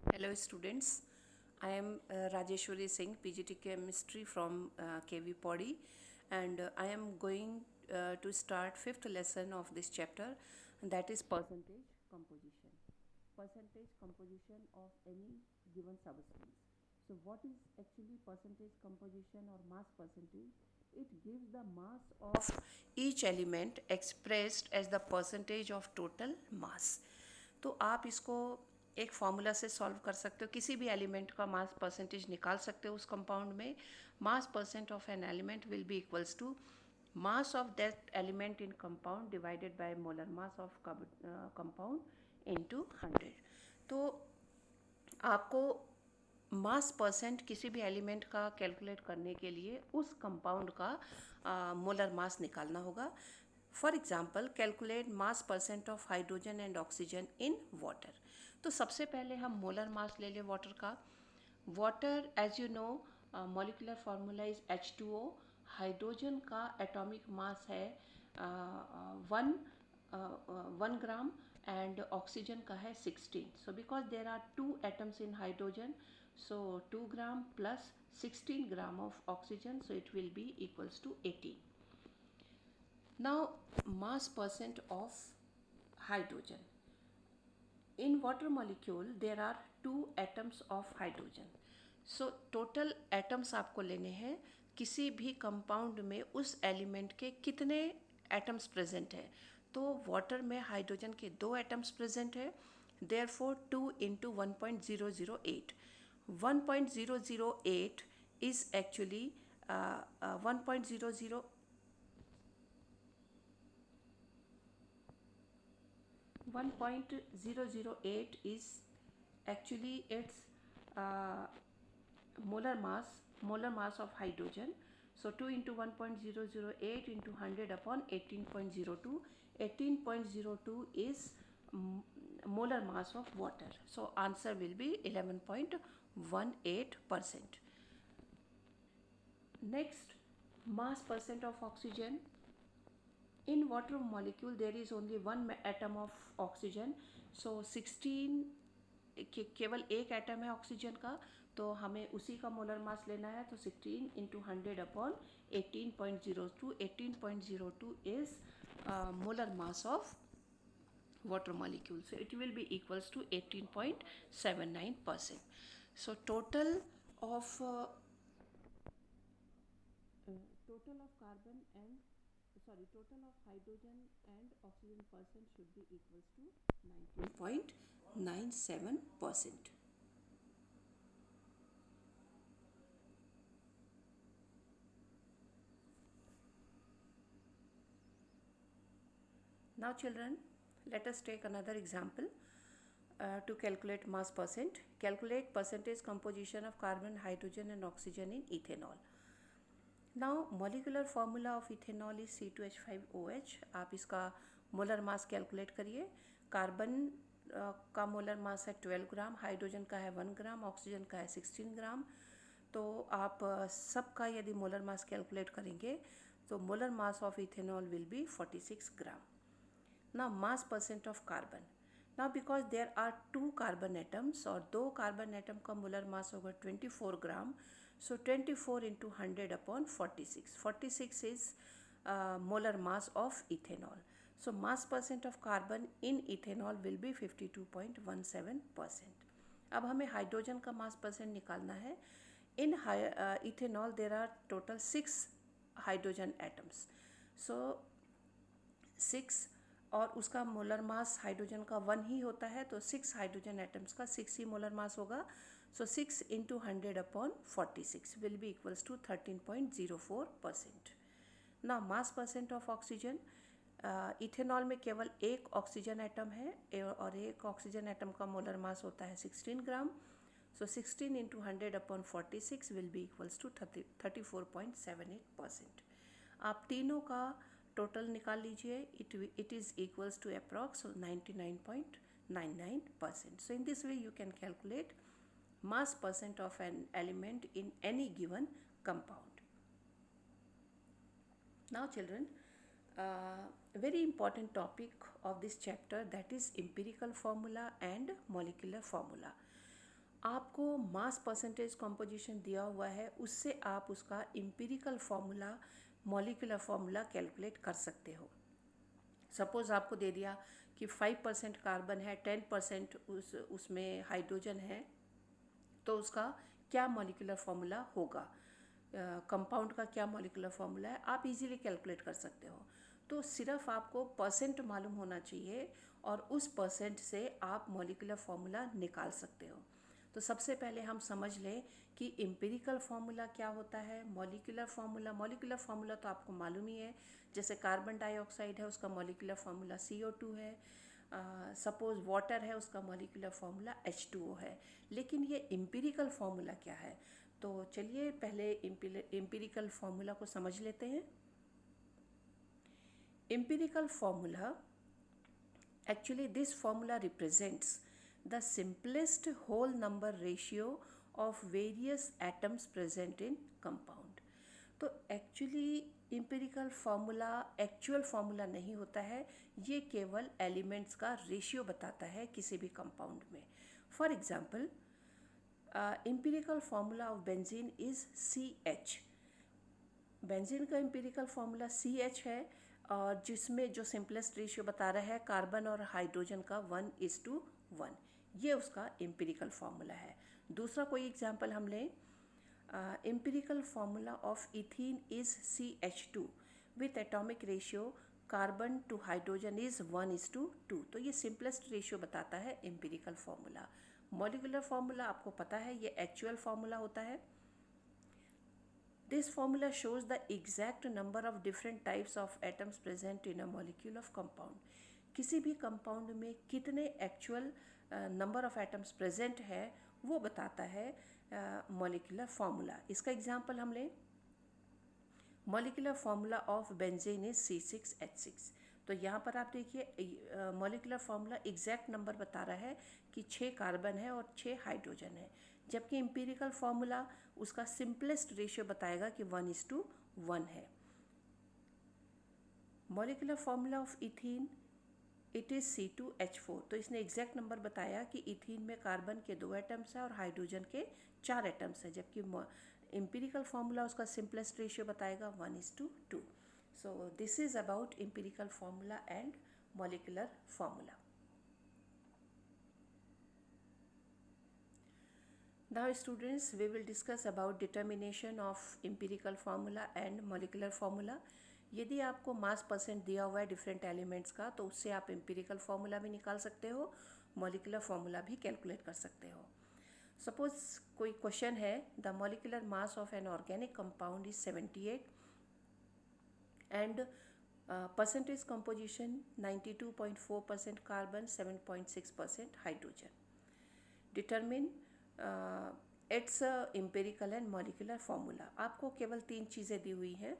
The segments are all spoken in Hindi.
Hello students, I am Rajeshwari Singh, PGT Chemistry from KV Podi, and I am going to start fifth lesson of this chapter, and that is percentage composition. Percentage composition of any given substance. So what is actually percentage composition or mass percentage? It gives the mass of each element expressed as the percentage of total mass. तो आप इसको एक फार्मूला से सॉल्व कर सकते हो, किसी भी एलिमेंट का मास परसेंटेज निकाल सकते हो उस कंपाउंड में. Mass percent of an element will be equals to mass of that element in compound divided by molar mass of compound into 100. तो आपको मास परसेंट किसी भी एलिमेंट का कैलकुलेट करने के लिए उस कंपाउंड का मोलर मास निकालना होगा. For example calculate mass percent of hydrogen and oxygen in water. तो सबसे पहले हम मोलर मास ले लें वाटर का. Water as you know molecular formula is H2O. Hydrogen का एटॉमिक मास है 1 ग्राम and oxygen का है 16. So because there are two atoms in hydrogen, so 2 gram plus 16 gram of oxygen, so it will be equals to 18. Now mass percent of hydrogen. In water molecule there are two atoms of hydrogen. So total atoms आपको लेने हैं किसी भी कंपाउंड में उस एलिमेंट के कितने एटम्स प्रेजेंट है. तो वाटर में हाइड्रोजन के दो एटम्स प्रेजेंट है. Therefore 2 into 1.008. 1.008 is actually 1.008 is actually its uh, molar mass of hydrogen. So 2 into 1.008 into 100 upon 18.02. 18.02 is molar mass of water. So answer will be 11.18%. Next, mass percent of oxygen. In water molecule there is only one atom of oxygen. So 16 केवल एक एटम है ऑक्सीजन का, तो हमें उसी का मोलर मास लेना है. तो 16 into 100 upon 18.02. 18.02 is molar mass of water molecule. So it will be equals to 18.79%. So of total of carbon and total of hydrogen and oxygen percent should be equals to 19.97%. Now children, let us take another example to calculate mass percent. Calculate percentage composition of carbon, hydrogen and oxygen in ethanol. Now molecular formula of ethanol is C2H5OH. आप इसका मोलर मास कैलकुलेट करिए. कार्बन का मोलर मास है 12 ग्राम, हाइड्रोजन का है 1 ग्राम, ऑक्सीजन का है 16 ग्राम. तो आप सबका यदि मोलर मास कैलकुलेट करेंगे तो molar mass of ethanol will be 46 gram. Now mass percent of carbon. Now because there are two carbon atoms और दो कार्बन एटम का मोलर मास होगा 24 gram. So 24 into 100 upon 46. 46 is molar mass of ethanol. So mass percent of carbon in ethanol will be 52.17%. अब हमें हाइड्रोजन का मास परसेंट निकालना है. In ethanol there are total 6 hydrogen atoms. So 6 और उसका मोलर मास हाइड्रोजन का 1 ही होता है, तो 6 हाइड्रोजन एटम्स का 6 ही मोलर मास होगा. So 6 into 100 upon 46 will be equals to 13.04%. ना mass percent of oxygen. Ethanol में केवल एक ऑक्सीजन एटम है और एक ऑक्सीजन एटम का मोलर मास होता है 16 gram. So 16 into 100 upon 46 will be equals to 34.78%. आप तीनों का टोटल निकाल लीजिए. It is equals to approx 99.99%. So in this way you can calculate mass percent of an element in any given compound. Now children, very important topic of this chapter, that is empirical formula and molecular formula. आपको मास परसेंटेज कॉम्पोजिशन दिया हुआ है, उससे आप उसका empirical formula, molecular formula calculate कर सकते हो। सपोज़ आपको दे दिया कि 5% कार्बन है, 10% उसमें हाइड्रोजन है, तो उसका क्या मॉलिक्यूलर फार्मूला होगा, कंपाउंड का क्या मॉलिक्यूलर फार्मूला है, आप इजीली कैलकुलेट कर सकते हो। तो सिर्फ आपको परसेंट मालूम होना चाहिए और उस परसेंट से आप मॉलिक्यूलर फार्मूला निकाल सकते हो। तो सबसे पहले हम समझ लें कि एम्पिरिकल फार्मूला क्या होता है, मॉलिक्यूलर फार्मूला तो आपको मालूम ही है। जैसे कार्बन डाइऑक्साइड है, उसका मॉलिक्यूलर फार्मूला CO2 है। सपोज़ वाटर है, उसका मॉलिक्यूलर फार्मूला H2O है। लेकिन ये एम्पिरिकल फार्मूला क्या है, तो चलिए पहले एम्पिरिकल फार्मूला को समझ लेते हैं। Empirical formula, actually this formula represents the simplest whole number ratio of various atoms present in compound। तो actually empirical formula actual formula नहीं होता है, ये केवल एलिमेंट्स का रेशियो बताता है किसी भी कंपाउंड में। For example, empirical formula of benzene is CH। Benzene का एम्पिरिकल फार्मूला CH है, और जिसमें जो सिंपलेस्ट रेशियो बता रहा है कार्बन और हाइड्रोजन का 1:1, ये उसका एम्पिरिकल फार्मूला है। दूसरा कोई एग्जांपल हम लें, empirical formula of ethene is CH2 with atomic ratio carbon to hydrogen is 1:2। तो ये सिंपलेस्ट रेशियो बताता है एम्पिरिकल फार्मूला। मॉलिक्यूलर फार्मूला आपको पता है, ये एक्चुअल फार्मूला होता है। This formula shows the exact number of different types of atoms present in a molecule of compound। किसी भी कंपाउंड में कितने actual number of atoms present है वो बताता है मॉलिक्यूलर फार्मूला। इसका एग्जांपल हम लें, molecular formula of benzene is C6H6। तो यहाँ पर आप देखिए मॉलिक्यूलर फार्मूला एग्जैक्ट नंबर बता रहा है कि 6 कार्बन है और 6 हाइड्रोजन है, जबकि एम्पिरिकल फार्मूला उसका सिंपलेस्ट रेशियो बताएगा कि 1:1 है। Molecular formula of ethene, it is C2H4। तो इसने एग्जैक्ट नंबर बताया कि इथीन में कार्बन के 2 एटम्स हैं और हाइड्रोजन के 4 एटम्स हैं, जबकि एम्पिरिकल फार्मूला उसका सिंपलेस्ट रेशियो बताएगा 1:2। So this is about empirical formula and molecular formula. Now students, we will discuss about determination of empirical formula and molecular formula। यदि आपको मास परसेंट दिया हुआ है डिफरेंट एलिमेंट्स का, तो उससे आप एम्पिरिकल फार्मूला भी निकाल सकते हो, मॉलिक्यूलर फार्मूला भी कैलकुलेट कर सकते हो। सपोज कोई क्वेश्चन है, the molecular mass of an organic compound is 78 and percentage composition 92.4% carbon, 7.6% hydrogen. Determine it's empirical and molecular formula. आपको केवल 3 चीज़ें दी हुई हैं,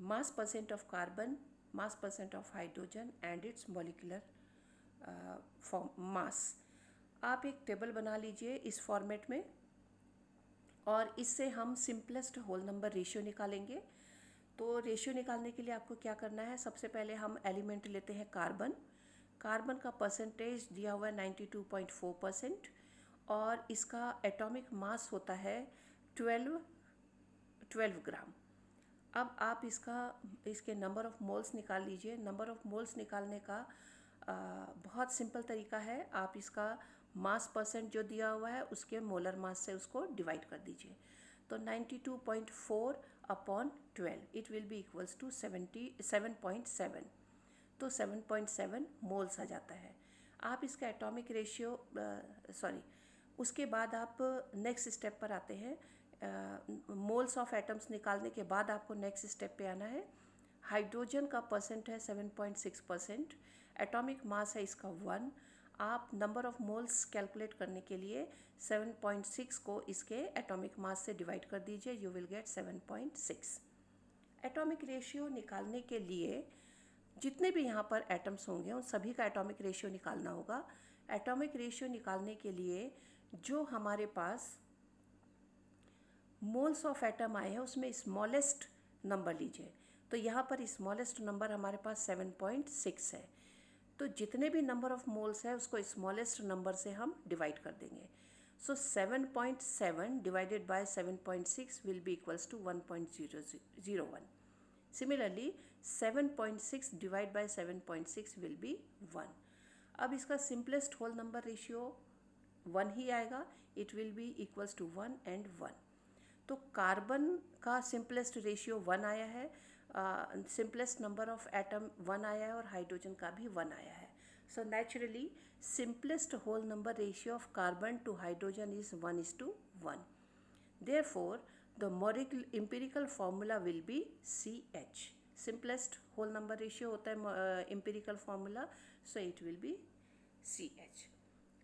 मास percent of carbon, mass percent of hydrogen and it's molecular mass. आप एक टेबल बना लीजिए इस फॉर्मेट में, और इससे हम सिंपलेस्ट होल नंबर रेशियो निकालेंगे। तो रेशियो निकालने के लिए आपको क्या करना है, सबसे पहले हम एलिमेंट लेते हैं कार्बन। कार्बन का परसेंटेज दिया हुआ है 92.4%, और इसका एटॉमिक मास होता है 12 ग्राम। अब आप इसके नंबर ऑफ़ मोल्स निकाल लीजिए। नंबर ऑफ़ मोल्स निकालने का बहुत सिंपल तरीका है, आप इसका मास परसेंट जो दिया हुआ है उसके मोलर मास से उसको डिवाइड कर दीजिए। तो 92.4 upon 12 it will be equals to 7.7। तो 7.7 मोल्स आ जाता है। आप इसका एटॉमिक रेशियो उसके बाद आप नेक्स्ट स्टेप पर आते हैं। मोल्स ऑफ एटम्स निकालने के बाद आपको नेक्स्ट स्टेप पे आना है। हाइड्रोजन का परसेंट है 7.6%, एटॉमिक मास है इसका 1। आप नंबर ऑफ मोल्स कैलकुलेट करने के लिए 7.6 को इसके एटॉमिक मास से डिवाइड कर दीजिए, you will get 7.6। Atomic ratio निकालने के लिए जितने भी यहाँ पर एटम्स होंगे उन सभी का एटॉमिक रेशियो निकालना होगा। एटॉमिक रेशियो निकालने के लिए जो हमारे पास मोल्स ऑफ एटम आए हैं उसमें स्मॉलेस्ट नंबर लीजिए। तो यहाँ पर स्मॉलेस्ट नंबर हमारे पास 7.6 है। तो जितने भी नंबर ऑफ मोल्स है उसको स्मॉलेस्ट नंबर से हम डिवाइड कर देंगे। So 7.7 divided by 7.6 will be equals to 1.001. Similarly 7.6 divided by 7.6 will be 1. अब इसका सिंपलेस्ट होल नंबर रेशियो 1 ही आएगा. It will be equals to 1 and 1. तो कार्बन का सिंपलेस्ट रेशियो 1 आया है, सिंपलेस्ट नंबर ऑफ एटम 1 आया है और हाइड्रोजन का भी 1 आया है. So naturally simplest whole number ratio of carbon to hydrogen is 1:1. Therefore, the empirical formula will be CH. Simplest whole number ratio होता है empirical formula, so it will be CH.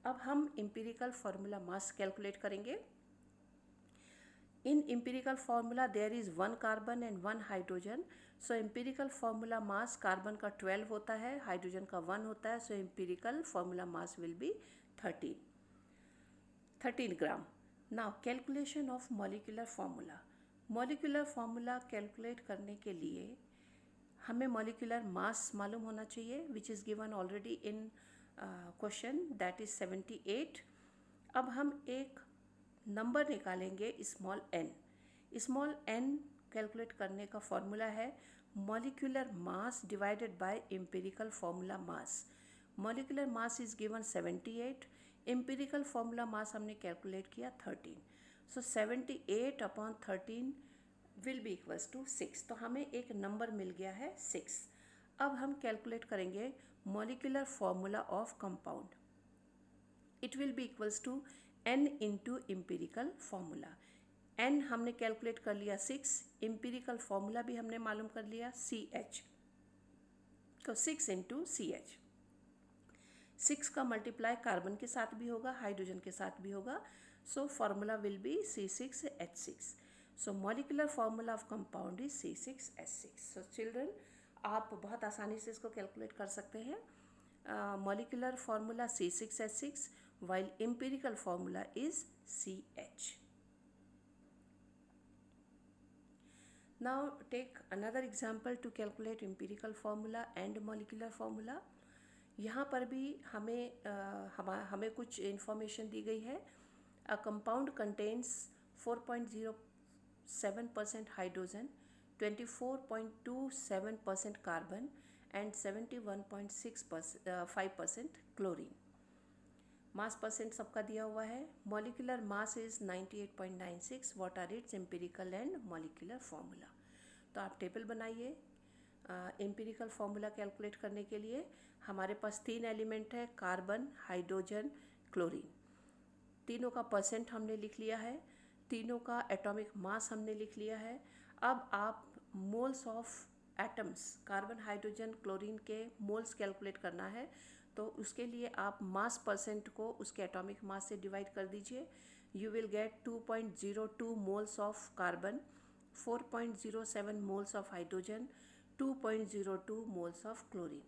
अब हम empirical formula mass calculate करेंगे. In empirical formula there is 1 carbon and 1 hydrogen. So empirical formula mass carbon का 12 होता है, hydrogen का 1 होता है. So empirical formula mass will be 13 gram. Now calculation of molecular formula. Molecular formula calculate करने के लिए हमें molecular mass मालूम होना चाहिए, which is given already in question, that is 78. अब हम एक नंबर निकालेंगे small n. Small n calculate करने का फॉर्मूला है molecular mass divided by empirical formula mass. Molecular mass is given 78, empirical formula mass हमने कैलकुलेट किया 13. So 78 upon 13 will be equals to 6. तो हमें एक नंबर मिल गया है 6. अब हम कैलकुलेट करेंगे molecular formula of compound. It will be equals to n into empirical formula. n हमने कैलकुलेट कर लिया 6, इम्पेरिकल फॉर्मूला भी हमने मालूम कर लिया CH. तो 6 इंटू CH. 6 का मल्टीप्लाई कार्बन के साथ भी होगा, हाइड्रोजन के साथ भी होगा. So formula will B C6H6. So molecular formula of compound is C6H6. So children आप बहुत आसानी से इसको कैलकुलेट कर सकते हैं. Molecular formula C6H6 while empirical formula is CH. Now take another example to calculate empirical formula and molecular formula. यहाँ पर भी हमें कुछ information दी गई है. A compound contains 4.07% hydrogen, 24.27% carbon and 71.5% chlorine. मास परसेंट सबका दिया हुआ है. Molecular mass is 98.96. What are its empirical and molecular formula. तो आप टेबल बनाइए एम्पिरिकल फॉर्मूला कैलकुलेट करने के लिए. हमारे पास 3 एलिमेंट है, कार्बन, हाइड्रोजन, क्लोरीन. तीनों का परसेंट हमने लिख लिया है, तीनों का एटॉमिक मास हमने लिख लिया है. अब आप moles of atoms, carbon, hydrogen, chlorine के मोल्स कैलकुलेट करना है. तो उसके लिए आप मास परसेंट को उसके एटॉमिक मास से डिवाइड कर दीजिए. You will get 2.02 moles of carbon, 4.07 moles of hydrogen, 2.02 moles of chlorine.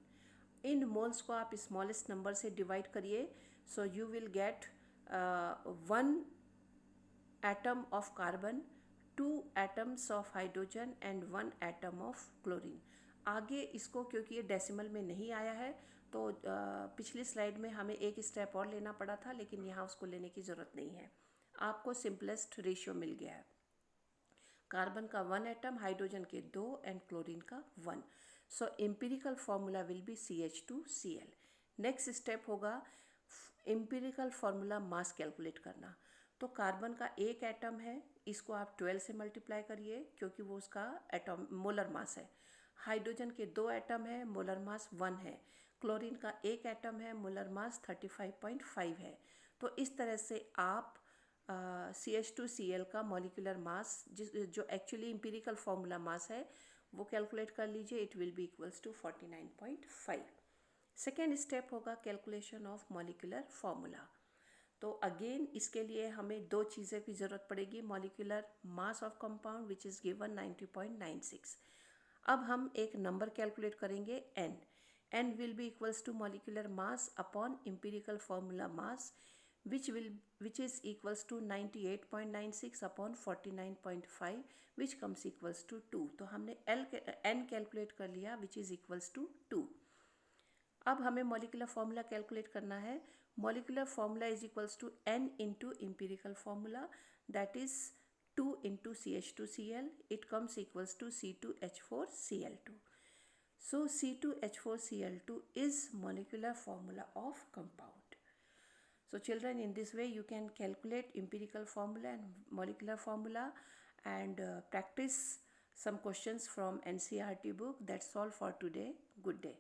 In moles को आप स्मॉलेस्ट नंबर से डिवाइड करिए. So you will get 1 atom of carbon, 2 atoms of hydrogen and 1 atom of chlorine. आगे इसको क्योंकि ये डेसिमल में नहीं आया है तो पिछली स्लाइड में हमें एक स्टेप और लेना पड़ा था, लेकिन यहाँ उसको लेने की ज़रूरत नहीं है. आपको सिंपलेस्ट रेशियो मिल गया है. कार्बन का 1 एटम, हाइड्रोजन के 2 एंड क्लोरीन का 1. So empirical formula will be CH2Cl. Next step होगा एम्पिरिकल फॉर्मूला मास कैलकुलेट करना. तो कार्बन का 1 एटम है, इसको आप 12 से मल्टीप्लाई करिए क्योंकि वो उसका मोलर मास है. हाइड्रोजन के 2 एटम है, मोलर मास 1 है. क्लोरीन का 1 एटम है, मोलर मास 35.5 है. तो इस तरह से आप CH2Cl का मॉलिक्यूलर मास जो एक्चुअली एम्पिरिकल फॉर्मूला मास है वो कैलकुलेट कर लीजिए. It will be equals to 49.5. Second step होगा कैलकुलेशन ऑफ मॉलिक्यूलर फॉर्मूला. तो अगेन इसके लिए हमें 2 चीज़ें की ज़रूरत पड़ेगी. Molecular mass of compound which is given 90.96. अब हम एक नंबर कैलकुलेट करेंगे n. n will be equals to molecular mass upon empirical formula mass which is equals to 98.96 upon 49.5 which comes equals to 2. तो हमने n कैलकुलेट कर लिया which is equals to 2. अब हमें molecular formula कैलकुलेट करना है Molecular formula is equals to N into empirical formula, that is 2 into CH2Cl. It comes equals to C2H4Cl2. So C2H4Cl2 is molecular formula of compound. So children, in this way you can calculate empirical formula and molecular formula and practice some questions from NCERT book. That's all for today. Good day.